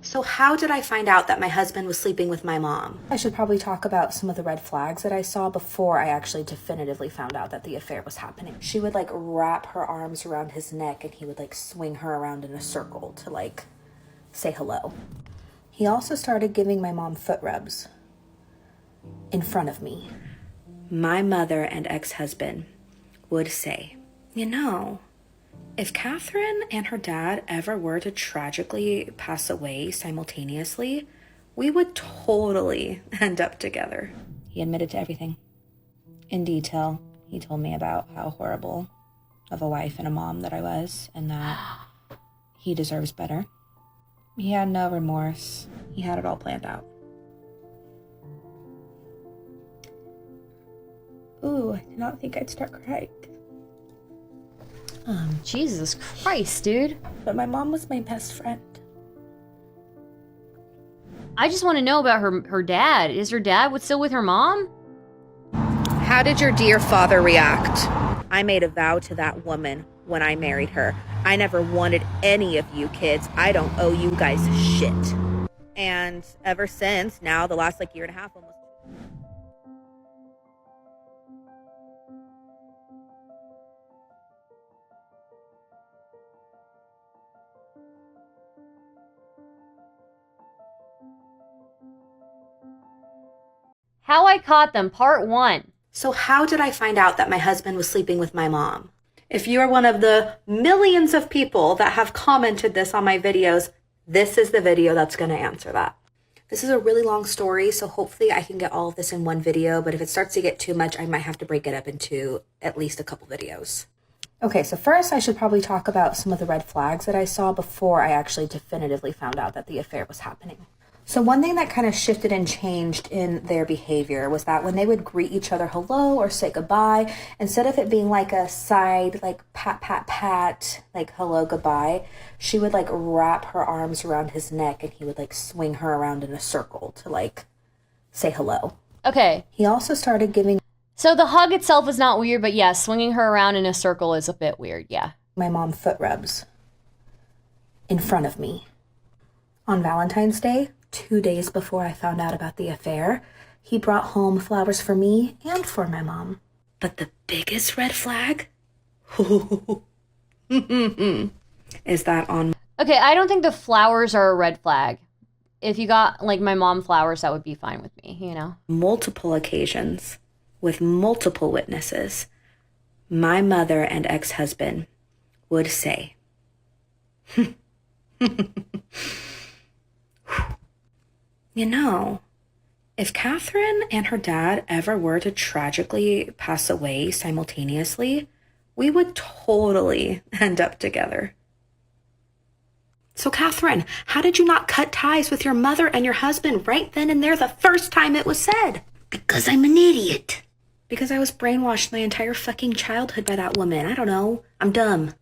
So how did I find out that my husband was sleeping with my mom? I should probably talk about some of the red flags that I saw before I actually definitively found out that the affair was happening. She would like wrap her arms around his neck and he would like swing her around in a circle to like say hello. He also started giving my mom foot rubs in front of me. My mother and ex-husband would say, you know, if Catherine and her dad ever were to tragically pass away simultaneously, we would totally end up together. He admitted to everything. In detail, he told me about how horrible of a wife and a mom that I was, and that he deserves better. He had no remorse. He had it all planned out. Ooh, I did not think I'd start crying. Jesus Christ, dude. But my mom was my best friend. I just want to know about her dad. Is her dad still with her mom? How did your dear father react? I made a vow to that woman when I married her. I never wanted any of you kids. I don't owe you guys shit. And ever since, now the last year and a half almost. How I Caught Them, Part 1. So how did I find out that my husband was sleeping with my mom? If you are one of the millions of people that have commented this on my videos, this is the video that's going to answer that. This is a really long story, so hopefully I can get all of this in one video, but if it starts to get too much, I might have to break it up into at least a couple videos. Okay, so first I should probably talk about some of the red flags that I saw before I actually definitively found out that the affair was happening. So one thing that kind of shifted and changed in their behavior was that when they would greet each other hello or say goodbye, instead of it being like a side, like pat, pat, pat, like hello, goodbye, she would like wrap her arms around his neck and he would like swing her around in a circle to like say hello. Okay. He also started giving... So the hug itself is not weird, but yeah, swinging her around in a circle is a bit weird, yeah. My mom foot rubs in front of me. On Valentine's Day, 2 days before I found out about the affair, he brought home flowers for me and for my mom. But the biggest red flag is that on... Okay, I don't think the flowers are a red flag. If you got, like, my mom flowers, that would be fine with me, you know? Multiple occasions, with multiple witnesses, my mother and ex-husband would say, you know, if Catherine and her dad ever were to tragically pass away simultaneously, we would totally end up together. So Catherine, how did you not cut ties with your mother and your husband right then and there the first time it was said? Because I'm an idiot. Because I was brainwashed my entire fucking childhood by that woman. I don't know. I'm dumb.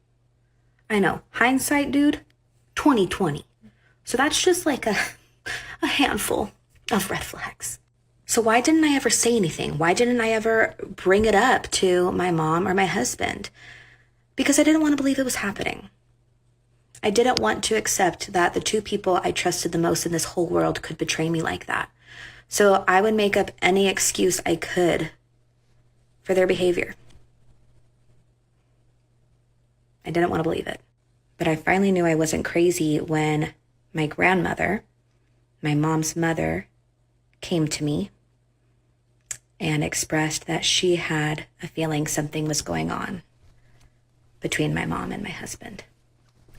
I know. Hindsight, dude, 2020. So that's just like a handful of red flags. So why didn't I ever say anything? Why didn't I ever bring it up to my mom or my husband? Because I didn't want to believe it was happening. I didn't want to accept that the two people I trusted the most in this whole world could betray me like that. So I would make up any excuse I could for their behavior. I didn't want to believe it. But I finally knew I wasn't crazy when my grandmother, my mom's mother, came to me and expressed that she had a feeling something was going on between my mom and my husband.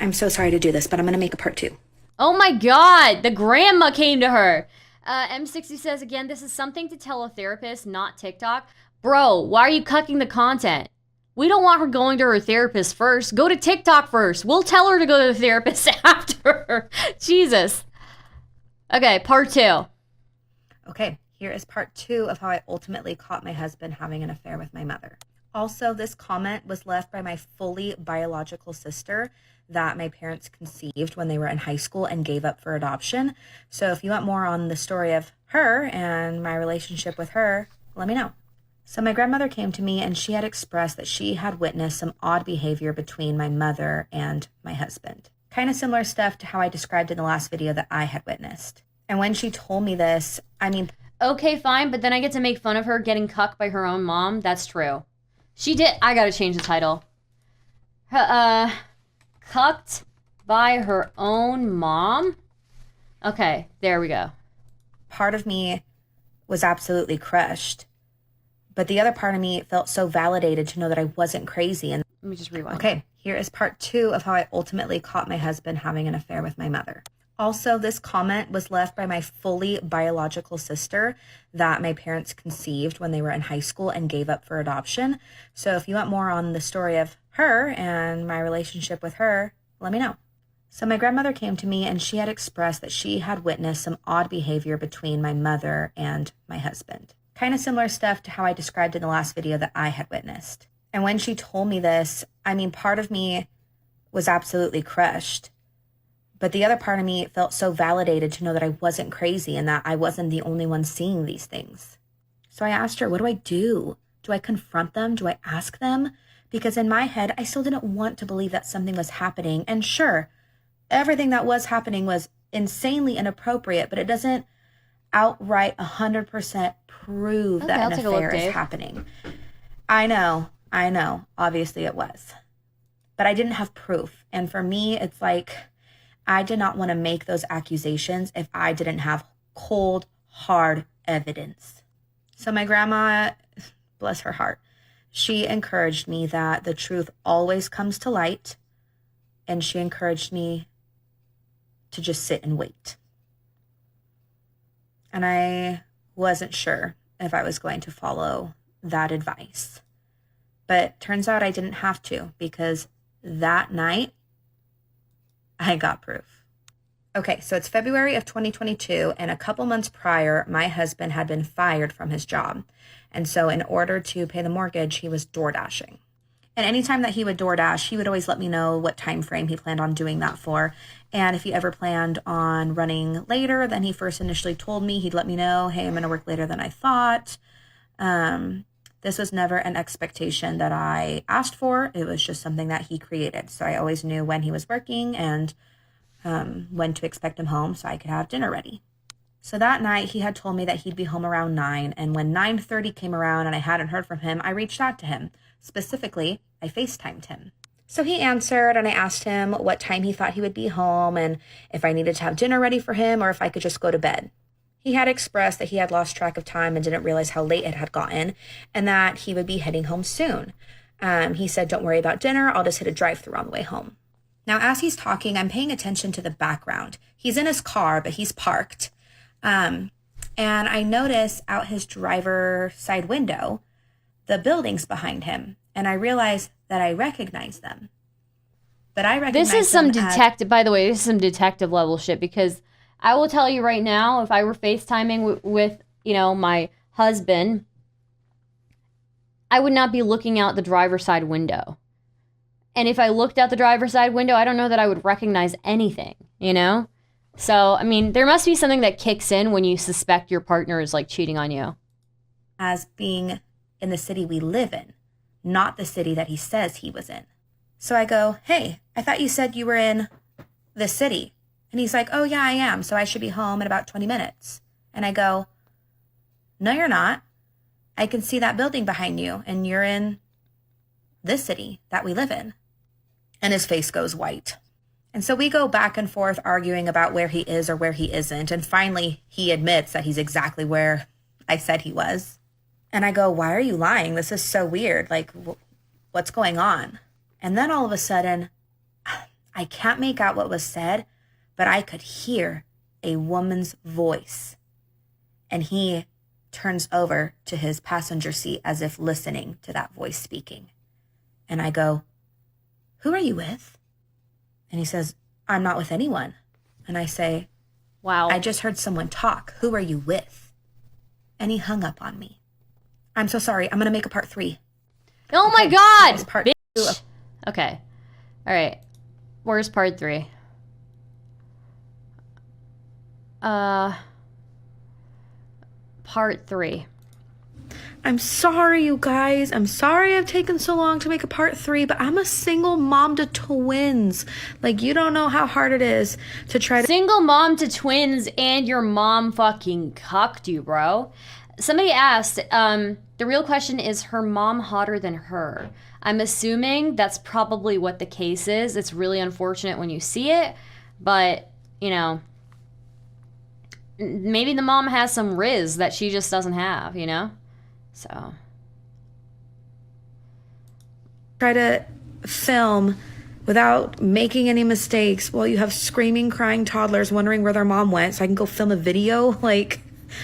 I'm so sorry to do this, but I'm going to make a part 2. Oh my god, the grandma came to her. M60 says, again, this is something to tell a therapist, not TikTok. Bro, why are you cucking the content? We don't want her going to her therapist first. Go to TikTok first. We'll tell her to go to the therapist after. Jesus. Okay, part 2. Okay, here is part 2 of how I ultimately caught my husband having an affair with my mother. Also, this comment was left by my fully biological sister that my parents conceived when they were in high school and gave up for adoption. So if you want more on the story of her and my relationship with her, let me know. So my grandmother came to me and she had expressed that she had witnessed some odd behavior between my mother and my husband. Kind of similar stuff to how I described in the last video that I had witnessed. And when she told me this, I mean... Okay, fine, but then I get to make fun of her getting cucked by her own mom. That's true. She did... I gotta change the title. Cucked by her own mom? Okay, there we go. Part of me was absolutely crushed. But the other part of me felt so validated to know that I wasn't crazy. And let me just rewind. Okay, here is part 2 of how I ultimately caught my husband having an affair with my mother. Also, this comment was left by my fully biological sister that my parents conceived when they were in high school and gave up for adoption. So if you want more on the story of her and my relationship with her, let me know. So my grandmother came to me and she had expressed that she had witnessed some odd behavior between my mother and my husband. Kind of similar stuff to how I described in the last video that I had witnessed. And when she told me this, I mean, part of me was absolutely crushed. But the other part of me felt so validated to know that I wasn't crazy and that I wasn't the only one seeing these things. So I asked her, what do I do? Do I confront them? Do I ask them? Because in my head, I still didn't want to believe that something was happening. And sure, everything that was happening was insanely inappropriate, but it doesn't outright 100% prove that an affair is happening. I know. Obviously it was. But I didn't have proof. And for me, it's like... I did not want to make those accusations if I didn't have cold, hard evidence. So my grandma, bless her heart, she encouraged me that the truth always comes to light, and she encouraged me to just sit and wait. And I wasn't sure if I was going to follow that advice. But turns out I didn't have to, because that night, I got proof. Okay, so it's February of 2022, and a couple months prior, my husband had been fired from his job. And so in order to pay the mortgage, he was door dashing. And anytime that he would DoorDash, he would always let me know what time frame he planned on doing that for. And if he ever planned on running later than he first initially told me, he'd let me know, hey, I'm going to work later than I thought. This was never an expectation that I asked for. It was just something that he created. So I always knew when he was working and when to expect him home so I could have dinner ready. So that night he had told me that he'd be home around 9. And when 9:30 came around and I hadn't heard from him, I reached out to him. Specifically, I FaceTimed him. So he answered and I asked him what time he thought he would be home and if I needed to have dinner ready for him or if I could just go to bed. He had expressed that he had lost track of time and didn't realize how late it had gotten and that he would be heading home soon. He said, don't worry about dinner. I'll just hit a drive-thru on the way home. Now, as he's talking, I'm paying attention to the background. He's in his car, but he's parked. And I notice out his driver's side window, the buildings behind him. And I realize that I recognize them. But I recognize this is some detective. By the way, this is some detective level shit because I will tell you right now, if I were FaceTiming with my husband, I would not be looking out the driver's side window. And if I looked out the driver's side window, I don't know that I would recognize anything, So, I mean, there must be something that kicks in when you suspect your partner is, cheating on you. As being in the city we live in, not the city that he says he was in. So I go, hey, I thought you said you were in the city. And he's like, oh, yeah, I am. So I should be home in about 20 minutes. And I go, no, you're not. I can see that building behind you. And you're in this city that we live in. And his face goes white. And so we go back and forth arguing about where he is or where he isn't. And finally, he admits that he's exactly where I said he was. And I go, why are you lying? This is so weird. What's going on? And then all of a sudden, I can't make out what was said, but I could hear a woman's voice. And he turns over to his passenger seat as if listening to that voice speaking. And I go, who are you with? And he says, I'm not with anyone. And I say, wow, I just heard someone talk. Who are you with? And he hung up on me. I'm so sorry. I'm going to make a part 3. Oh okay, my God. Part bitch. 2 of- Okay. All right. Where's part 3? Part 3. I'm sorry, you guys. I'm sorry I've taken so long to make a part 3, but I'm a single mom to twins. Like, you don't know how hard it is to try to... Single mom to twins, and your mom fucking cucked you, bro. Somebody asked, the real question is her mom hotter than her? I'm assuming that's probably what the case is. It's really unfortunate when you see it, but, you know, maybe the mom has some riz that she just doesn't have, you know? So. Try to film without making any mistakes while you have screaming, crying toddlers wondering where their mom went so I can go film a video. Like,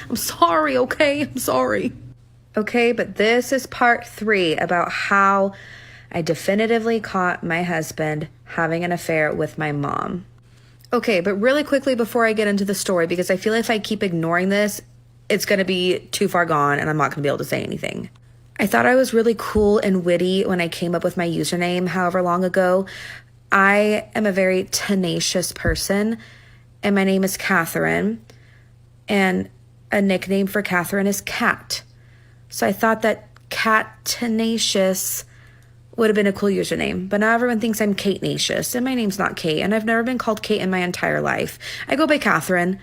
I'm sorry, okay? I'm sorry. Okay, but this is part 3 about how I definitively caught my husband having an affair with my mom. Okay, but really quickly before I get into the story, because I feel if I keep ignoring this, it's going to be too far gone and I'm not going to be able to say anything. I thought I was really cool and witty when I came up with my username however long ago. I am a very tenacious person, and my name is Catherine, and a nickname for Catherine is Cat. So I thought that Cat Tenacious would have been a cool username, but now everyone thinks I'm Kate Nacious, and my name's not Kate, and I've never been called Kate in my entire life. I go by Catherine.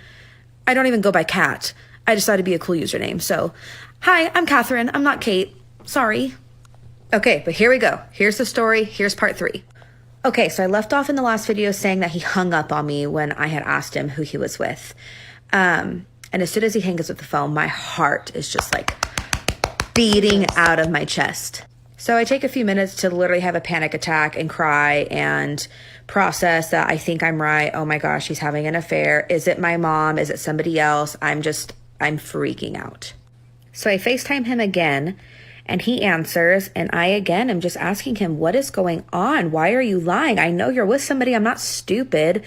I don't even go by Cat. I just thought it'd be a cool username. So, hi, I'm Catherine. I'm not Kate. Sorry. Okay, but here we go. Here's the story. Here's part 3. Okay, so I left off in the last video saying that he hung up on me when I had asked him who he was with. And as soon as he hangs up the phone, my heart is just like beating out of my chest. So I take a few minutes to literally have a panic attack and cry and process that I think I'm right. Oh my gosh, he's having an affair. Is it my mom? Is it somebody else? I'm freaking out. So I FaceTime him again, and he answers, and I again am just asking him, what is going on? Why are you lying? I know you're with somebody. I'm not stupid.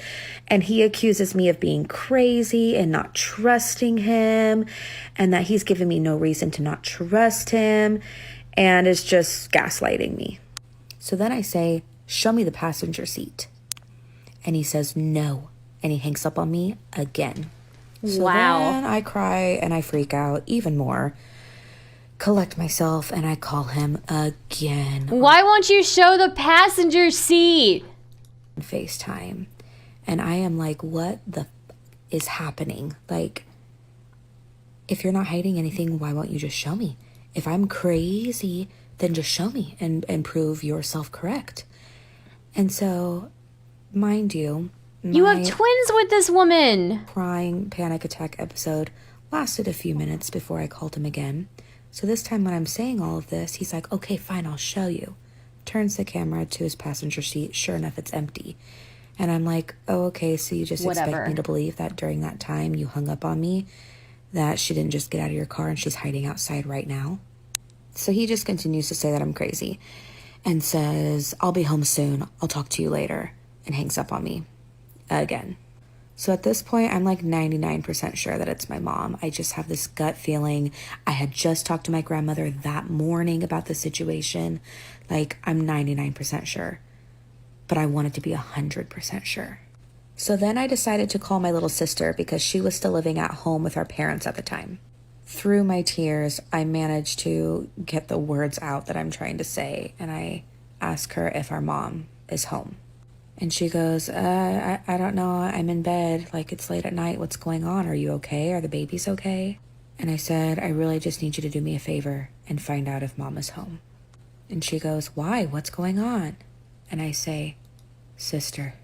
And he accuses me of being crazy and not trusting him, and that he's given me no reason to not trust him, and is just gaslighting me. So then I say, show me the passenger seat. And he says, no. And he hangs up on me again. So then I cry and I freak out even more, collect myself, and I call him again. Why won't you show the passenger seat? On FaceTime. And I am like, what the is happening? Like, if you're not hiding anything, why won't you just show me? If I'm crazy, then just show me and prove yourself correct. And so, mind you, you have twins with this woman. Crying panic attack episode lasted a few minutes before I called him again. So this time when I'm saying all of this, he's like, okay, fine, I'll show you. Turns the camera to his passenger seat. Sure enough, it's empty. And I'm like, oh, okay, so you just expect me to believe that during that time you hung up on me, that she didn't just get out of your car and she's hiding outside right now? So he just continues to say that I'm crazy and says, I'll be home soon. I'll talk to you later, and hangs up on me again. So at this point, I'm like 99% sure that it's my mom. I just have this gut feeling. I had just talked to my grandmother that morning about the situation. Like, I'm 99% sure, but I wanted to be 100% sure. So then I decided to call my little sister because she was still living at home with our parents at the time. Through my tears, I managed to get the words out that I'm trying to say, and I ask her if our mom is home. And she goes, I don't know, I'm in bed, like it's late at night, what's going on? Are you okay? Are the babies okay? And I said, I really just need you to do me a favor and find out if mom is home. And she goes, why? What's going on? And I say, sister,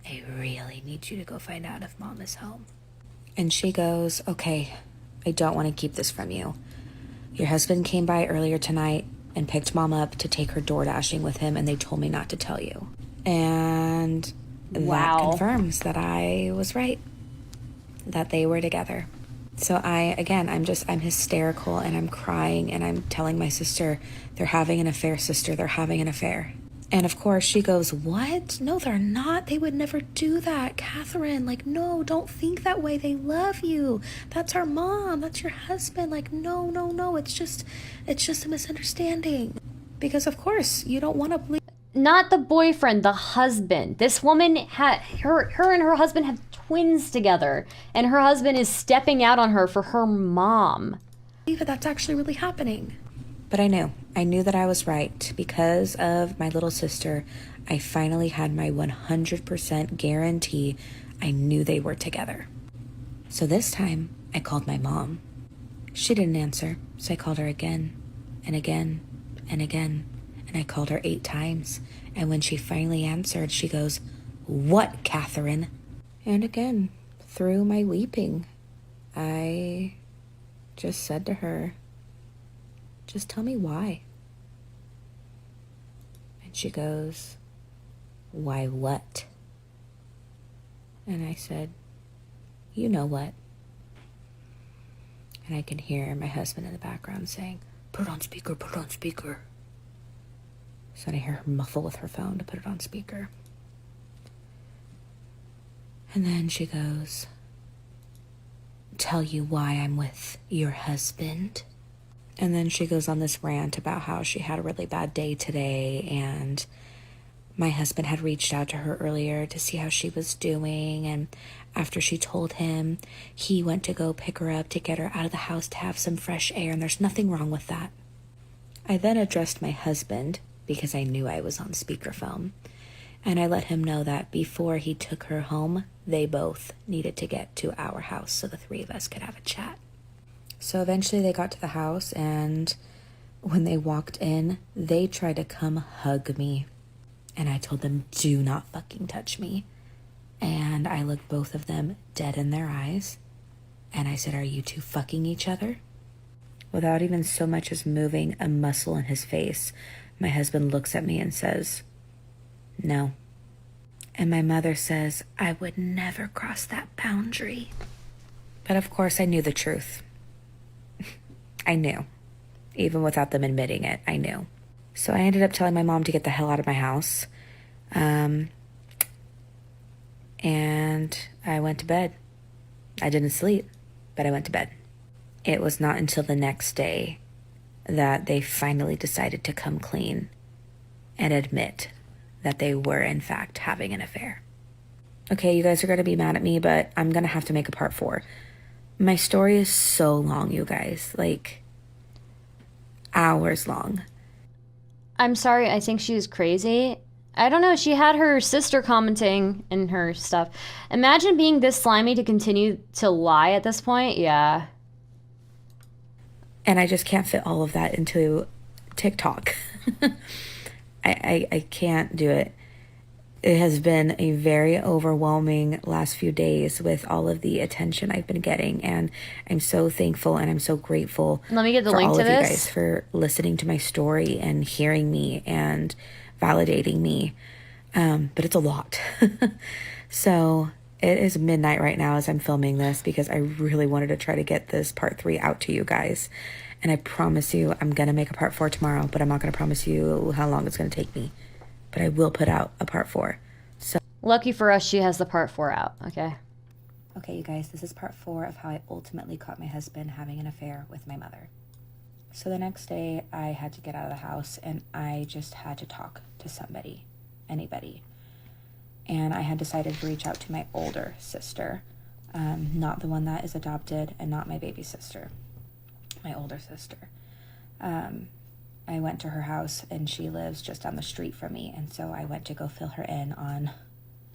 I really need you to go find out if mom is home. And she goes, okay, I don't want to keep this from you. Your husband came by earlier tonight and picked mom up to take her door dashing with him, and they told me not to tell you. And that confirms that I was right, that they were together. So I'm hysterical, and I'm crying, and I'm telling my sister, they're having an affair, sister, they're having an affair. And of course she goes, what? No, they're not. They would never do that. Catherine, like, no, don't think that way. They love you. That's our mom. That's your husband. Like, no. It's just a misunderstanding. Because of course you don't want to believe. Not the boyfriend, the husband. This woman her and her husband have twins together, and her husband is stepping out on her for her mom. believe it, that's actually really happening. But I knew that I was right. Because of my little sister, I finally had my 100% guarantee I knew they were together. So this time, I called my mom. She didn't answer, so I called her again and again and again. And I called her 8 times. And when she finally answered, she goes, "What, Catherine?" And again, through my weeping, I just said to her, "Just tell me why." And she goes, "Why what?" And I said, "You know what." And I can hear my husband in the background saying, "Put it on speaker, put it on speaker." So I hear her muffle with her phone to put it on speaker. And then she goes, "Tell you why I'm with your husband." And then she goes on this rant about how she had a really bad day today, and my husband had reached out to her earlier to see how she was doing, and after she told him, he went to go pick her up to get her out of the house to have some fresh air, and there's nothing wrong with that. I then addressed my husband because I knew I was on speakerphone, and I let him know that before he took her home, they both needed to get to our house so the 3 of us could have a chat. So eventually they got to the house, and when they walked in, they tried to come hug me. And I told them, "Do not fucking touch me." And I looked both of them dead in their eyes. And I said, "Are you two fucking each other?" Without even so much as moving a muscle in his face, my husband looks at me and says, "No." And my mother says, "I would never cross that boundary." But of course I knew the truth. I knew. Even without them admitting it, I knew. So I ended up telling my mom to get the hell out of my house. And I went to bed. I didn't sleep, but I went to bed. It was not until the next day that they finally decided to come clean and admit that they were, in fact, having an affair. Okay, you guys are going to be mad at me, but I'm going to have to make a part 4. My story is so long, you guys. Like, hours long. I'm sorry, I think she was crazy. I don't know, she had her sister commenting in her stuff. Imagine being this slimy to continue to lie at this point. Yeah. And I just can't fit all of that into TikTok. I can't do it. It has been a very overwhelming last few days with all of the attention I've been getting, and I'm so thankful and I'm so grateful. Let me get the for link all to of you this. guys for listening to my story and hearing me and validating me. But it's a lot. So it is midnight right now as I'm filming this because I really wanted to try to get this part 3 out to you guys. And I promise you I'm going to make a part 4 tomorrow, but I'm not going to promise you how long it's going to take me. But I will put out a part 4. So Lucky for us, she has the part 4 out. Okay. okay, you guys, this is part 4 of how I ultimately caught my husband having an affair with my mother. So the next day I had to get out of the house and I just had to talk to somebody, anybody. And I had decided to reach out to my older sister, not the one that is adopted and not my baby sister, my older sister. I went to her house and she lives just down the street from me. And so I went to go fill her in on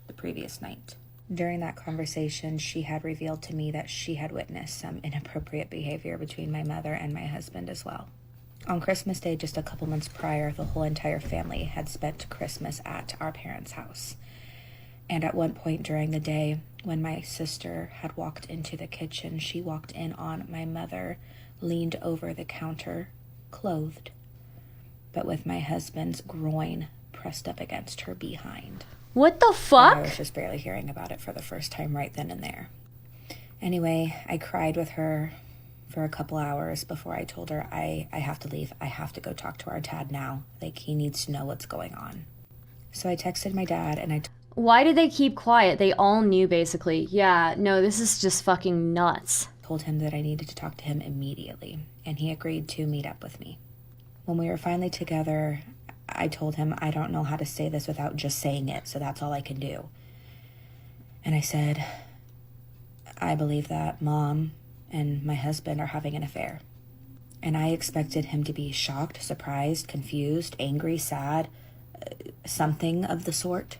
the previous night. During that conversation, she had revealed to me that she had witnessed some inappropriate behavior between my mother and my husband as well. On Christmas Day, just a couple months prior, the whole entire family had spent Christmas at our parents' house. And at one point during the day, when my sister had walked into the kitchen, she walked in on my mother, leaned over the counter, clothed, but with my husband's groin pressed up against her behind. What the And fuck? I was just barely hearing about it for the first time right then and there. Anyway, I cried with her for a couple hours before I told her I have to leave. I have to go talk to our dad now. Like, he needs to know what's going on. So I texted my dad and I Why did they keep quiet? They all knew, basically. Yeah, no, this is just fucking nuts. told him that I needed to talk to him immediately, and he agreed to meet up with me. When we were finally together, I told him I don't know how to say this without just saying it, so that's all I can do. And I said, I believe that Mom and my husband are having an affair. And I expected him to be shocked, surprised, confused, angry, sad, something of the sort.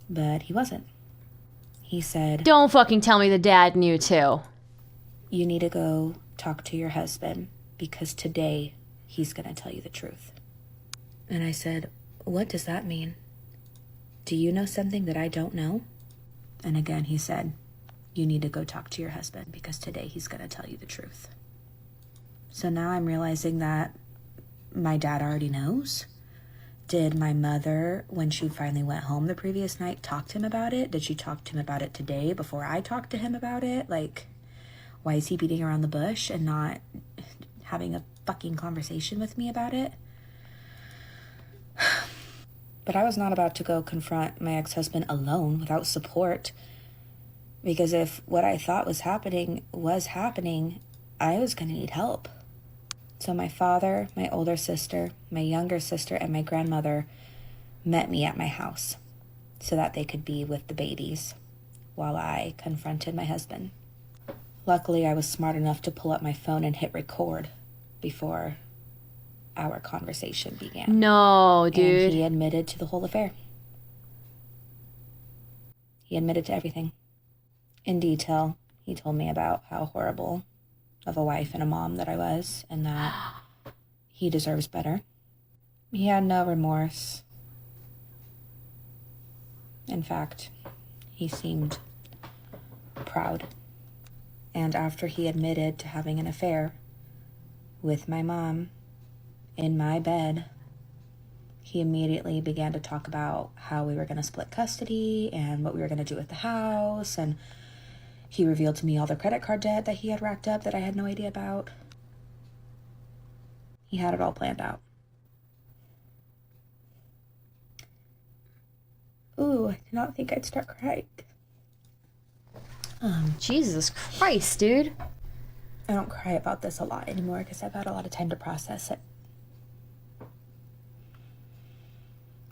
But he wasn't. He said, Don't fucking tell me the dad knew too. "You need to go talk to your husband because today he's going to tell you the truth." And I said, "What does that mean? Do you know something that I don't know?" And again, he said, "You need to go talk to your husband because today he's going to tell you the truth." So now I'm realizing that my dad already knows. Did my mother, when she finally went home the previous night, talk to him about it? Did she talk to him about it today before I talked to him about it? Like, why is he beating around the bush and not having a fucking conversation with me about it? But I was not about to go confront my ex-husband alone without support. Because if what I thought was happening, I was going to need help. So my father, my older sister, my younger sister, and my grandmother met me at my house so that they could be with the babies while I confronted my husband. Luckily, I was smart enough to pull up my phone and hit record before our conversation began. No, dude. And he admitted to the whole affair. He admitted to everything. In detail, he told me about how horrible of a wife and a mom that I was, and that he deserves better. He had no remorse. In fact, he seemed proud. And after he admitted to having an affair with my mom in my bed, he immediately began to talk about how we were going to split custody and what we were going to do with the house, and he revealed to me all the credit card debt that he had racked up that I had no idea about. He had it all planned out. Ooh, I did not think I'd start crying. Jesus Christ, dude. I don't cry about this a lot anymore because I've had a lot of time to process it.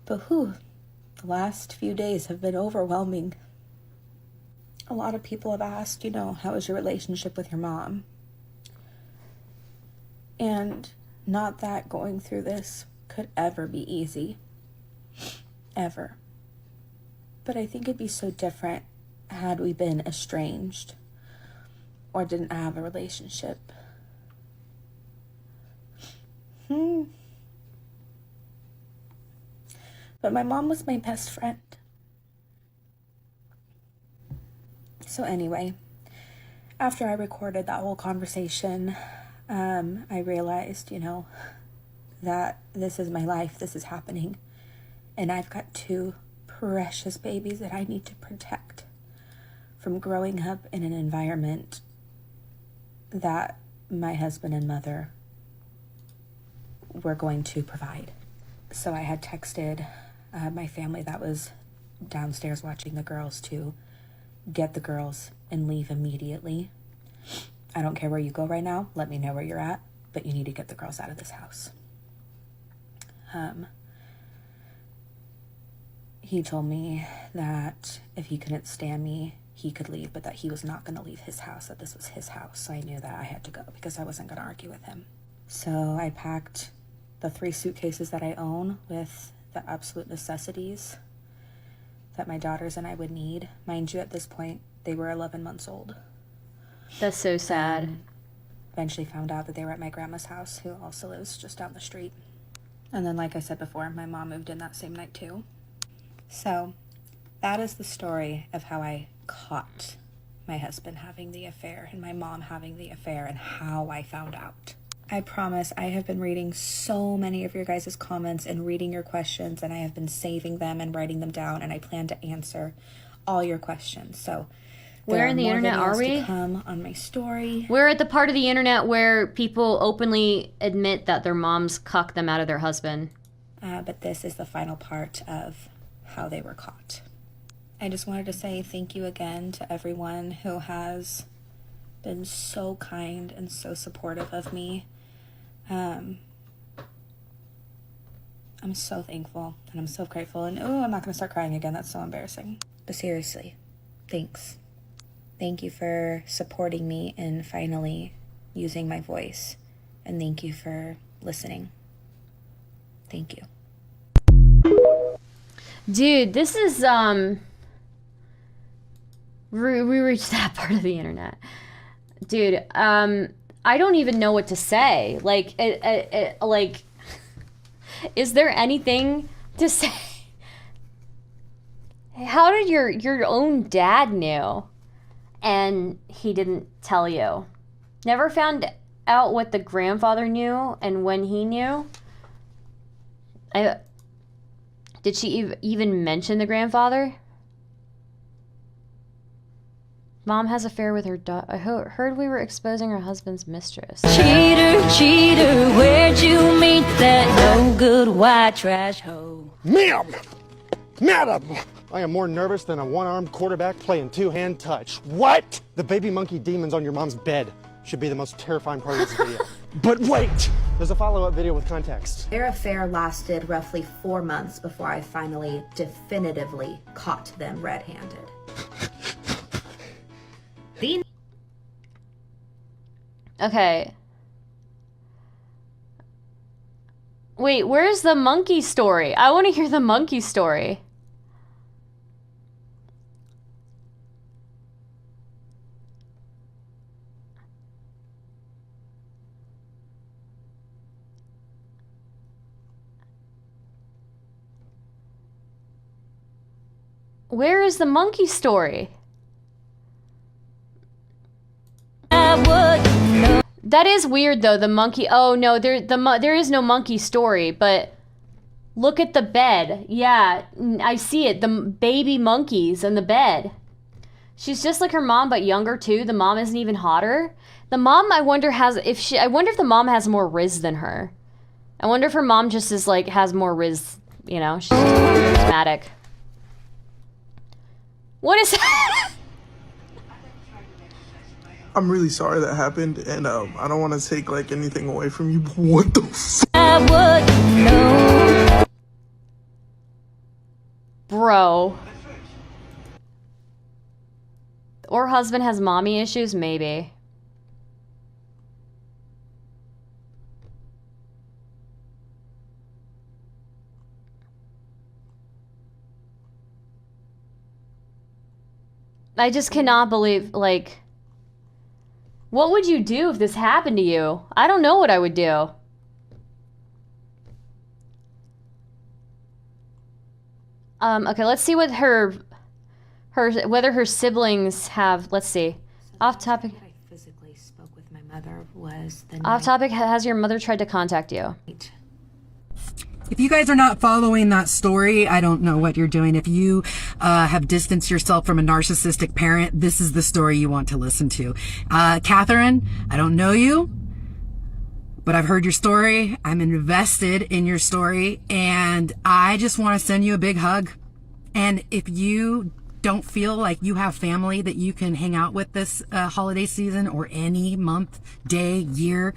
But the last few days have been overwhelming. A lot of people have asked, how is your relationship with your mom? And not that going through this could ever be easy. Ever. But I think it'd be so different had we been estranged or didn't have a relationship. But my mom was my best friend. So anyway, after I recorded that whole conversation, I realized, that this is my life, this is happening, and I've got two precious babies that I need to protect from growing up in an environment that my husband and mother were going to provide. So I had texted my family that was downstairs watching the girls to get the girls and leave immediately. I don't care where you go right now. Let me know where you're at, but you need to get the girls out of this house. He told me that if he couldn't stand me, he could leave, but that he was not going to leave his house, that this was his house. So I knew that I had to go because I wasn't going to argue with him. So I packed the 3 suitcases that I own with the absolute necessities that my daughters and I would need. Mind you, at this point, they were 11 months old. That's so sad. Eventually found out that they were at my grandma's house, who also lives just down the street. And then, like I said before, my mom moved in that same night too. So that is the story of how I caught my husband having the affair and my mom having the affair and how I found out. I promise I have been reading so many of your guys' comments and reading your questions, and I have been saving them and writing them down, and I plan to answer all your questions. So where in the internet are we? To come on my story. We're at the part of the internet where people openly admit that their moms cuck them out of their husband. But this is the final part of how they were caught. I just wanted to say thank you again to everyone who has been so kind and so supportive of me. I'm so thankful and I'm so grateful, and I'm not going to start crying again. That's so embarrassing. But seriously, thanks. Thank you for supporting me in finally using my voice And thank you for listening. Thank you. Dude, this is, we reached that part of the internet. Dude, I don't even know what to say. Like, like, is there anything to say? How did your own dad knew and he didn't tell you? Never found out what the grandfather knew and when he knew? Did she even mention the grandfather? Mom has an affair with her daughter. I heard we were exposing her husband's mistress. Cheater, cheater, where'd you meet that no good white trash hoe? Ma'am! Madam! I am more nervous than a one-armed quarterback playing two-hand touch. What? The baby monkey demons on your mom's bed should be the most terrifying part of this video. But wait! There's a follow-up video with context. Their affair lasted roughly 4 months before I finally definitively caught them red-handed. Okay. Wait, where's the monkey story? I want to hear the monkey story. Where is the monkey story? That is weird though, the monkey. Oh no, there is no monkey story, but look at the bed. Yeah, I see it. The baby monkeys in the bed. She's just like her mom, but younger too. The mom isn't even hotter. The mom, I wonder if the mom has more riz than her. I wonder if her mom just is like, has more riz, you know, she's charismatic. What is that? I'm really sorry that happened, and I don't want to take like anything away from you, but what the Bro. Or husband has mommy issues? Maybe. I just cannot believe, like... What would you do if this happened to you? I don't know what I would do. Okay, let's see what whether her siblings have, let's see. Off topic. I physically spoke with my mother was the Off topic, has your mother tried to contact you? night. If you guys are not following that story, I don't know what you're doing. If you have distanced yourself from a narcissistic parent, this is the story you want to listen to. Catherine, I don't know you, but I've heard your story. I'm invested in your story, and I just want to send you a big hug. And if you don't feel like you have family that you can hang out with this holiday season or any month, day, year,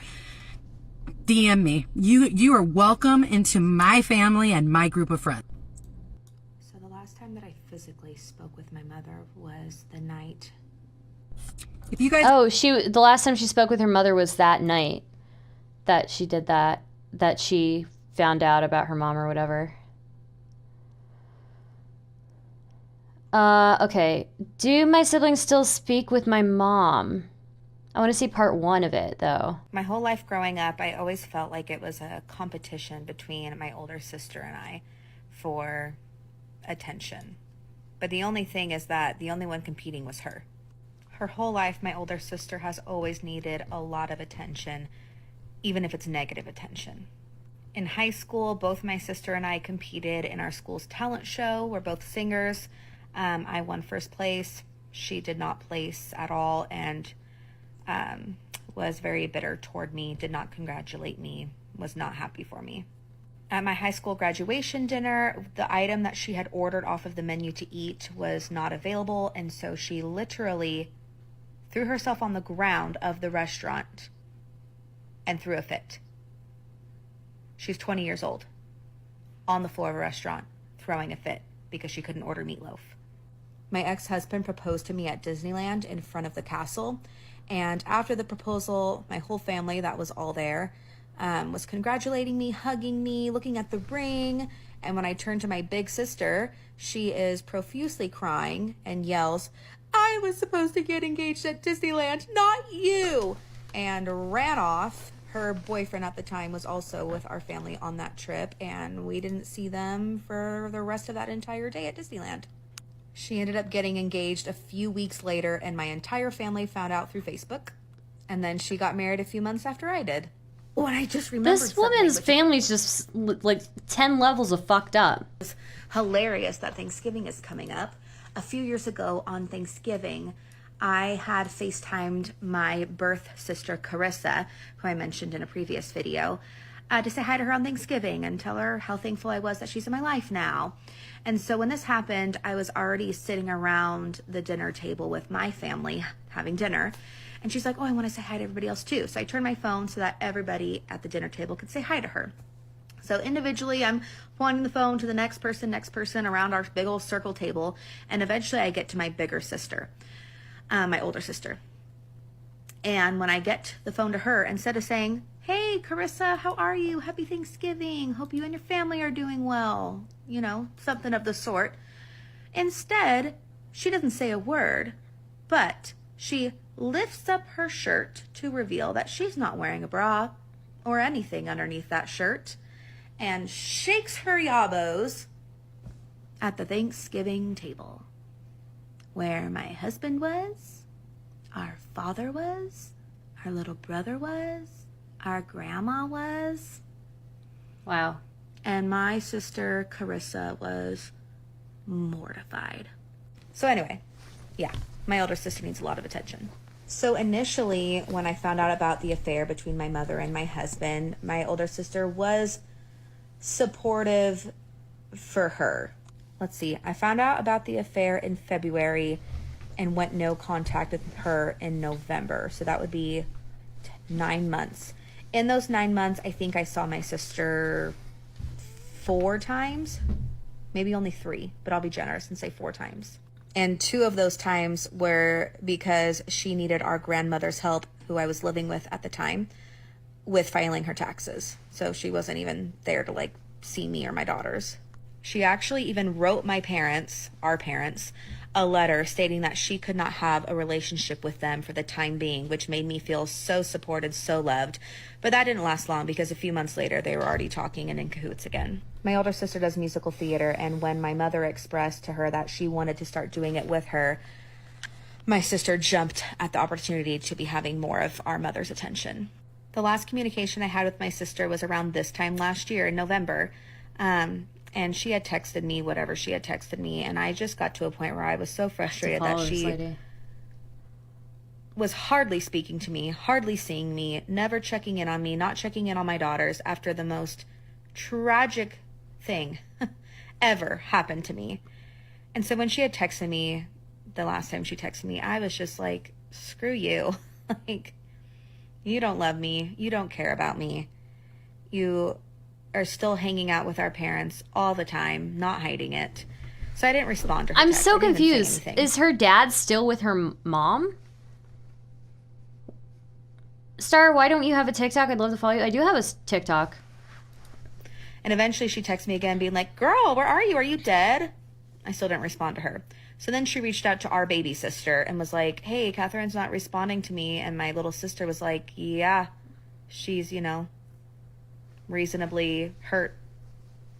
DM me. You are welcome into my family and my group of friends. So the last time that I physically spoke with my mother was the night. If you guys The last time she spoke with her mother was that night that she did that she found out about her mom or whatever. Okay. Do my siblings still speak with my mom? I want to see part 1 of it, though. My whole life growing up, I always felt like it was a competition between my older sister and I for attention. But the only thing is that the only one competing was her. Her whole life, my older sister has always needed a lot of attention, even if it's negative attention. In high school, both my sister and I competed in our school's talent show. We're both singers. I won first place. She did not place at all, and was very bitter toward me, did not congratulate me, was not happy for me. At my high school graduation dinner, the item that she had ordered off of the menu to eat was not available, and so she literally threw herself on the ground of the restaurant and threw a fit. She's 20 years old, on the floor of a restaurant, throwing a fit because she couldn't order meatloaf. My ex-husband proposed to me at Disneyland in front of the castle. And after the proposal, my whole family that was all there was congratulating me, hugging me, looking at the ring. And when I turned to my big sister, she is profusely crying and yells, "I was supposed to get engaged at Disneyland, not you!" and ran off. Her boyfriend at the time was also with our family on that trip, and we didn't see them for the rest of that entire day at Disneyland. She ended up getting engaged a few weeks later, and my entire family found out through Facebook. And then she got married a few months after I did. Oh, and I just remembered This woman's family's just like 10 levels of fucked up. It's hilarious that Thanksgiving is coming up. A few years ago on Thanksgiving, I had FaceTimed my birth sister, Carissa, who I mentioned in a previous video, to say hi to her on Thanksgiving and tell her how thankful I was that she's in my life now. And so when this happened, I was already sitting around the dinner table with my family having dinner. And she's like, "Oh, I want to say hi to everybody else too." So I turned my phone so that everybody at the dinner table could say hi to her. So individually, I'm pointing the phone to the next person around our big old circle table. And eventually I get to my bigger sister, my older sister. And when I get the phone to her, instead of saying, "Hey, Carissa, how are you? Happy Thanksgiving. Hope you and your family are doing well," you know, something of the sort. Instead, she doesn't say a word, but she lifts up her shirt to reveal that she's not wearing a bra or anything underneath that shirt, and shakes her yabos at the Thanksgiving table, where my husband was, our father was, our little brother was, our grandma was. Wow. And my sister Carissa was mortified. So anyway, yeah, my older sister needs a lot of attention. So initially, when I found out about the affair between my mother and my husband, my older sister was supportive for her. Let's see, I found out about the affair in February and went no contact with her in November. So that would be 9 months. In those 9 months, I think I saw my sister 4 times, maybe only 3, but I'll be generous and say 4 times. And 2 of those times were because she needed our grandmother's help, who I was living with at the time, with filing her taxes. So she wasn't even there to like see me or my daughters. She actually even wrote my parents, our parents, a letter stating that she could not have a relationship with them for the time being, which made me feel so supported, so loved. But that didn't last long because a few months later, they were already talking and in cahoots again. My older sister does musical theater, and when my mother expressed to her that she wanted to start doing it with her, my sister jumped at the opportunity to be having more of our mother's attention. The last communication I had with my sister was around this time last year in November. And she had texted me whatever she had texted me, and I just got to a point where I was so frustrated that she was hardly speaking to me, hardly seeing me, never checking in on me, not checking in on my daughters after the most tragic thing ever happened to me. And so when she had texted me, the last time she texted me, I was just like, screw you. Like, you don't love me. You don't care about me. You are still hanging out with our parents all the time, not hiding it. So I didn't respond to her I'm text. so I didn't even say confused. anything. Is her dad still with her mom? Star, why don't you have a TikTok? I'd love to follow you. I do have a TikTok. And eventually she texted me again being like, "Girl, where are you? Are you dead?" I still didn't respond to her. So then she reached out to our baby sister and was like, "Hey, Catherine's not responding to me." And my little sister was like, "Yeah, she's, reasonably hurt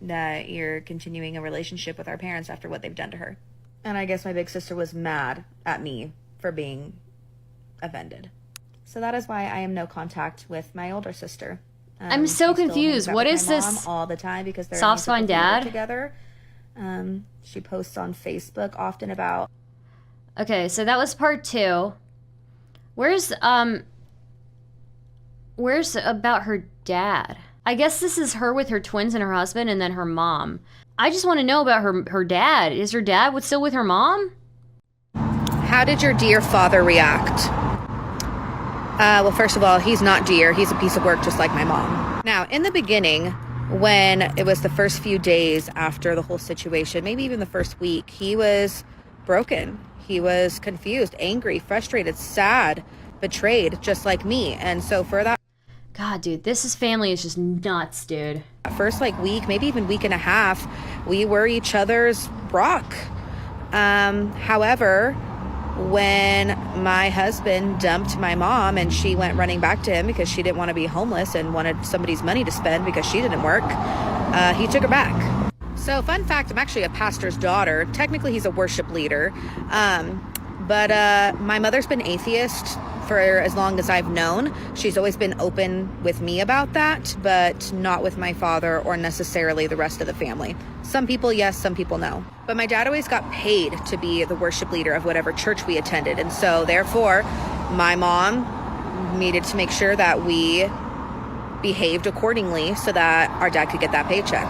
that you're continuing a relationship with our parents after what they've done to her." And I guess my big sister was mad at me for being offended. So that is why I am no contact with my older sister. I'm so she still confused. hangs out what with is my this? mom all the time because they're Soft spine dad together. She posts on Facebook often about. Okay, so that was part 2. Where's about her dad? I guess this is her with her twins and her husband and then her mom. I just want to know about her dad. Is her dad still with her mom? How did your dear father react? Well, first of all, he's not dear. He's a piece of work just like my mom. Now, in the beginning, when it was the first few days after the whole situation, maybe even the first week, he was broken. He was confused, angry, frustrated, sad, betrayed, just like me. And so for that God, dude, family is just nuts, dude. first week, maybe even week and a half, we were each other's rock. However, when my husband dumped my mom and she went running back to him because she didn't want to be homeless and wanted somebody's money to spend because she didn't work, he took her back. So fun fact, I'm actually a pastor's daughter. Technically, he's a worship leader. But my mother's been atheist for as long as I've known. She's always been open with me about that, but not with my father or necessarily the rest of the family. Some people yes, some people no. But my dad always got paid to be the worship leader of whatever church we attended. And so therefore, my mom needed to make sure that we behaved accordingly so that our dad could get that paycheck.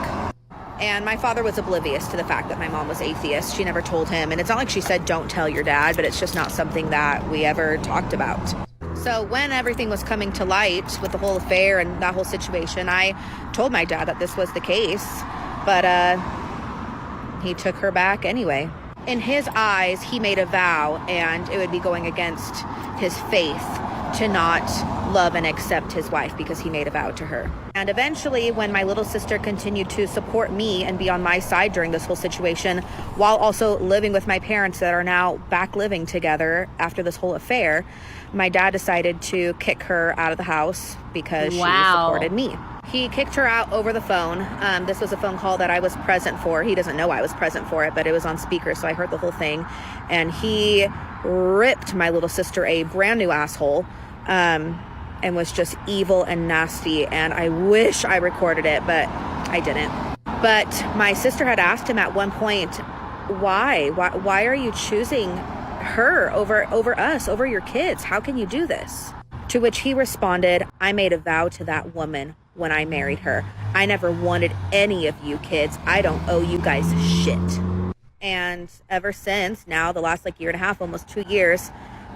And my father was oblivious to the fact that my mom was atheist. She never told him. And it's not like she said, don't tell your dad, but it's just not something that we ever talked about. So when everything was coming to light with the whole affair and that whole situation, I told my dad that this was the case, but he took her back anyway. In his eyes, he made a vow, and it would be going against his faith to not love and accept his wife because he made a vow to her. And eventually, when my little sister continued to support me and be on my side during this whole situation, while also living with my parents that are now back living together after this whole affair, my dad decided to kick her out of the house because she supported me. He kicked her out over the phone. This was a phone call that I was present for. He doesn't know I was present for it, but it was on speaker, so I heard the whole thing. And he ripped my little sister a brand new asshole, and was just evil and nasty. And I wish I recorded it, but I didn't. But my sister had asked him at one point, why are you choosing her over us, over your kids? How can you do this? To which he responded, I made a vow to that woman when I married her. I never wanted any of you kids. I don't owe you guys shit. And ever since, now the last year and a half, almost 2 years,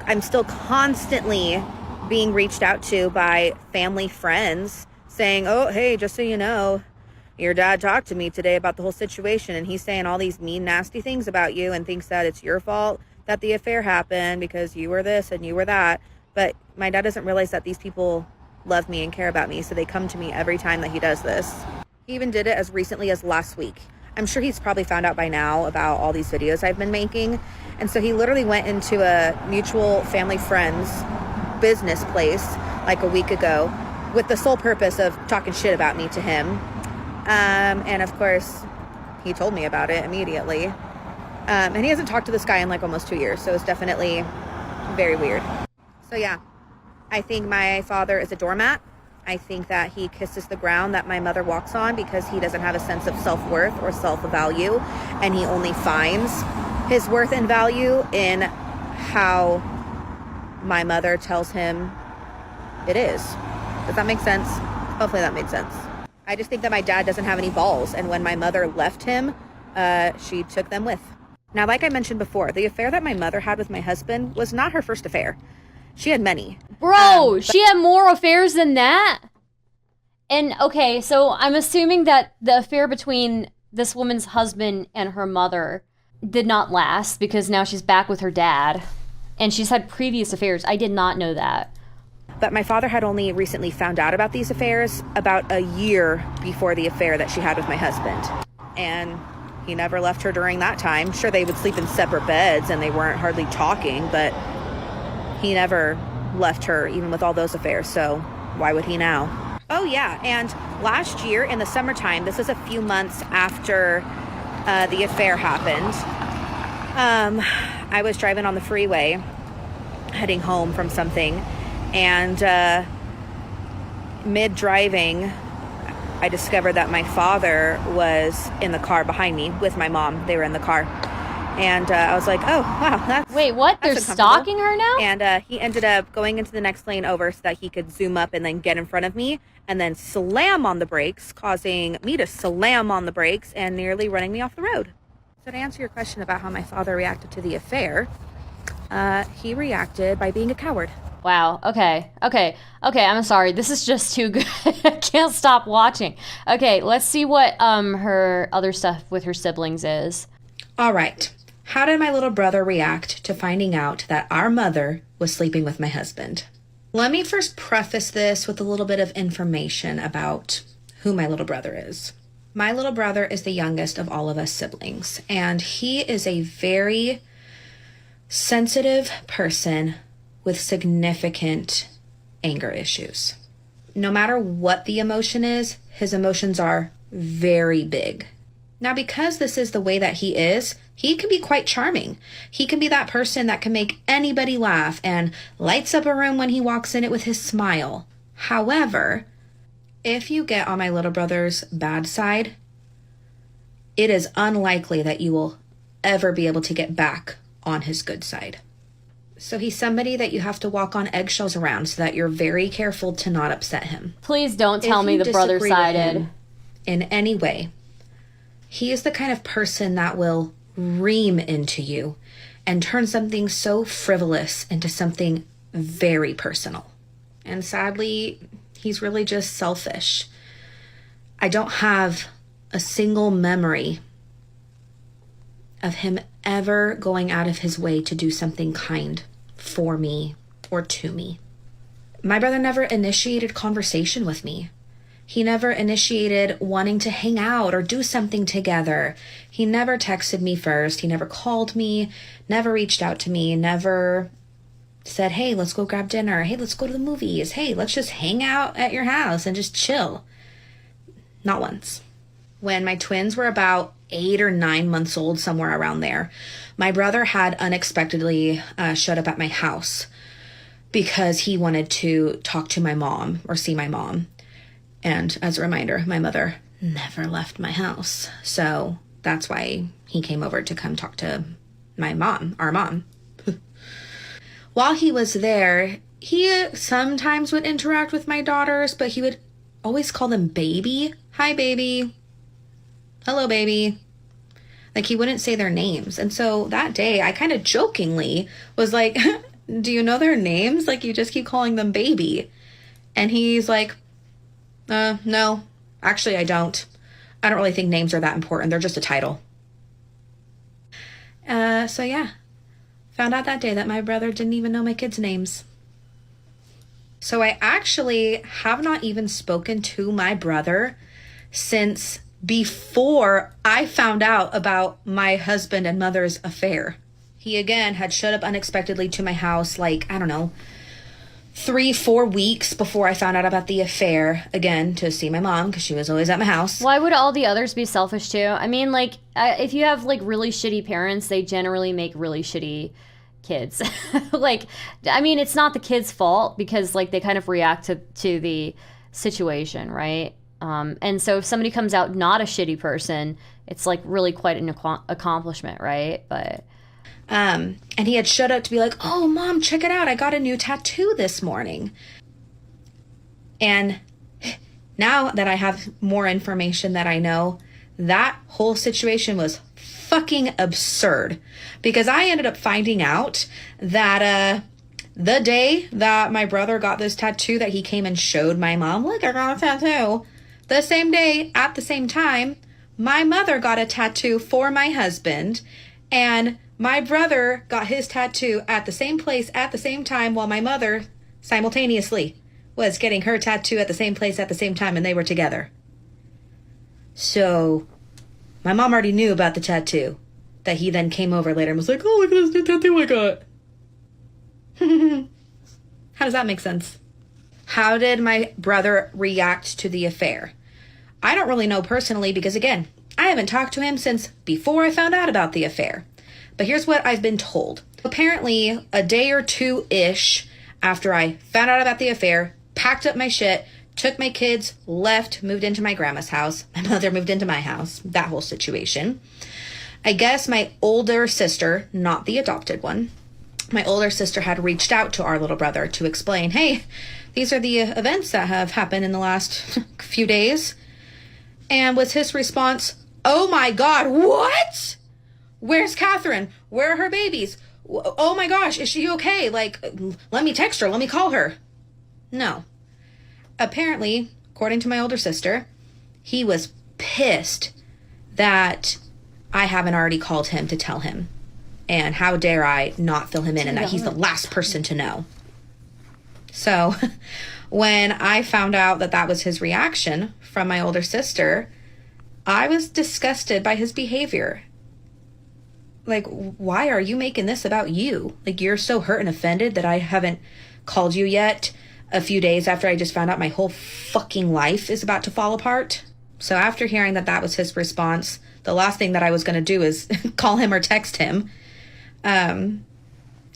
I'm still constantly being reached out to by family friends saying, oh, hey, just so you know, your dad talked to me today about the whole situation, and he's saying all these mean, nasty things about you and thinks that it's your fault that the affair happened because you were this and you were that. But my dad doesn't realize that these people love me and care about me, so they come to me every time that he does this. He even did it as recently as last week. I'm sure he's probably found out by now about all these videos I've been making. And so he literally went into a mutual family friend's business place a week ago with the sole purpose of talking shit about me to him. And of course, he told me about it immediately. And he hasn't talked to this guy in almost 2 years, so it's definitely very weird. So yeah, I think my father is a doormat. I think that he kisses the ground that my mother walks on because he doesn't have a sense of self-worth or self-value, and he only finds his worth and value in how my mother tells him it is. Does that make sense? Hopefully that made sense. I just think that my dad doesn't have any balls, and when my mother left him, she took them with. Now, like I mentioned before, the affair that my mother had with my husband was not her first affair. She had many. Bro, she had more affairs than that? And, okay, so I'm assuming that the affair between this woman's husband and her mother did not last because now she's back with her dad. And she's had previous affairs. I did not know that. But my father had only recently found out about these affairs about a year before the affair that she had with my husband. And he never left her during that time. Sure, they would sleep in separate beds and they weren't hardly talking, but he never left her even with all those affairs. So why would he now? Oh yeah, and last year in the summertime, this is a few months after the affair happened, I was driving on the freeway heading home from something, and mid-driving, I discovered that my father was in the car behind me with my mom. They were in the car. And I was like, oh, wow. That's, wait, what? They're stalking her now? And he ended up going into the next lane over so that he could zoom up and then get in front of me and then slam on the brakes, causing me to slam on the brakes and nearly running me off the road. So to answer your question about how my father reacted to the affair, he reacted by being a coward. Wow. Okay. I'm sorry. This is just too good. I can't stop watching. Okay, let's see what her other stuff with her siblings is. All right. How did my little brother react to finding out that our mother was sleeping with my husband? Let me first preface this with a little bit of information about who my little brother is. My little brother is the youngest of all of us siblings, and he is a very sensitive person with significant anger issues. No matter what the emotion is, his emotions are very big. Now, because this is the way that he can be quite charming. He can be that person that can make anybody laugh and lights up a room when he walks in it with his smile. However, if you get on my little brother's bad side, it is unlikely that you will ever be able to get back on his good side. So he's somebody that you have to walk on eggshells around so that you're very careful to not upset him. Please don't tell me the brother sided. In any way, he is the kind of person that will ream into you and turn something so frivolous into something very personal. And sadly, he's really just selfish. I don't have a single memory of him ever going out of his way to do something kind for me or to me. My brother never initiated conversation with me. He never initiated wanting to hang out or do something together. He never texted me first. He never called me, never reached out to me, never said, hey, let's go grab dinner. Hey, let's go to the movies. Hey, let's just hang out at your house and just chill. Not once. When my twins were about 8 or 9 months old, somewhere around there, my brother had unexpectedly showed up at my house because he wanted to talk to my mom or see my mom. And as a reminder, my mother never left my house. So that's why he came over to come talk to my mom, our mom. While he was there, he sometimes would interact with my daughters, but he would always call them baby. Hi, baby. Hello, baby. Like, he wouldn't say their names. And so that day, I kind of jokingly was like, do you know their names? Like, you just keep calling them baby. And he's like, no, actually I don't. I don't really think names are that important. They're just a title. So yeah, found out that day that my brother didn't even know my kids' names. So I actually have not even spoken to my brother since before I found out about my husband and mother's affair. He again had showed up unexpectedly to my house, like, I don't know, 3-4 weeks before I found out about the affair, again, to see my mom, because she was always at my house. Why would all the others be selfish too? I mean, like, if you have, like, really shitty parents, they generally make really shitty kids. Like, I mean, it's not the kid's fault because, like, they kind of react to the situation, right? And so if somebody comes out not a shitty person, it's, like, really quite an accomplishment, right? But... And he had showed up to be like, oh, Mom, check it out. I got a new tattoo this morning. And now that I have more information that I know, that whole situation was fucking absurd. Because I ended up finding out that the day that my brother got this tattoo that he came and showed my mom, look, I got a tattoo. The same day, at the same time, my mother got a tattoo for my husband. And my brother got his tattoo at the same place at the same time while my mother simultaneously was getting her tattoo at the same place at the same time, and they were together. So my mom already knew about the tattoo that he then came over later and was like, oh, look at this new tattoo I got. How does that make sense? How did my brother react to the affair? I don't really know personally because, again, I haven't talked to him since before I found out about the affair. But here's what I've been told. Apparently, a day or two-ish after I found out about the affair, packed up my shit, took my kids, left, moved into my grandma's house. My mother moved into my house. That whole situation. I guess my older sister, not the adopted one, my older sister had reached out to our little brother to explain, hey, these are the events that have happened in the last few days. And was his response, oh my God, what? Where's Catherine? Where are her babies? Oh my gosh, is she okay? Like, let me text her. Let me call her. No. Apparently, according to my older sister, he was pissed that I haven't already called him to tell him And how dare I not fill him in and that he's the last person to know. So when I found out that that was his reaction from my older sister, I was disgusted by his behavior. Like, why are you making this about you? Like, you're so hurt and offended that I haven't called you yet a few days after I just found out my whole fucking life is about to fall apart. So after hearing that that was his response, the last thing that I was going to do is call him or text him. And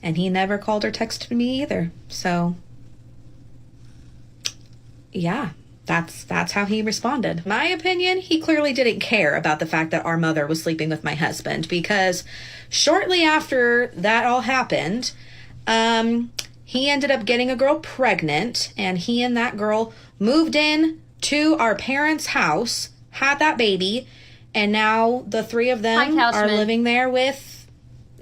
he never called or texted me either. So, yeah, that's how he responded. My opinion, he clearly didn't care about the fact that our mother was sleeping with my husband, because shortly after that all happened, he ended up getting a girl pregnant, and he and that girl moved in to our parents' house, had that baby, and now the three of them are living there with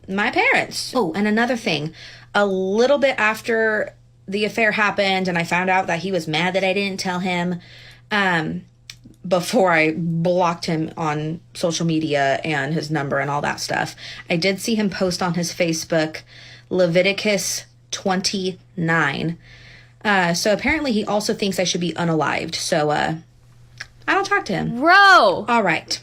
my parents. Oh, and another thing, a little bit after the affair happened and I found out that he was mad that I didn't tell him, before I blocked him on social media and his number and all that stuff, I did see him post on his Facebook Leviticus 29. So apparently he also thinks I should be unalived. So I don't talk to him. Bro! All right.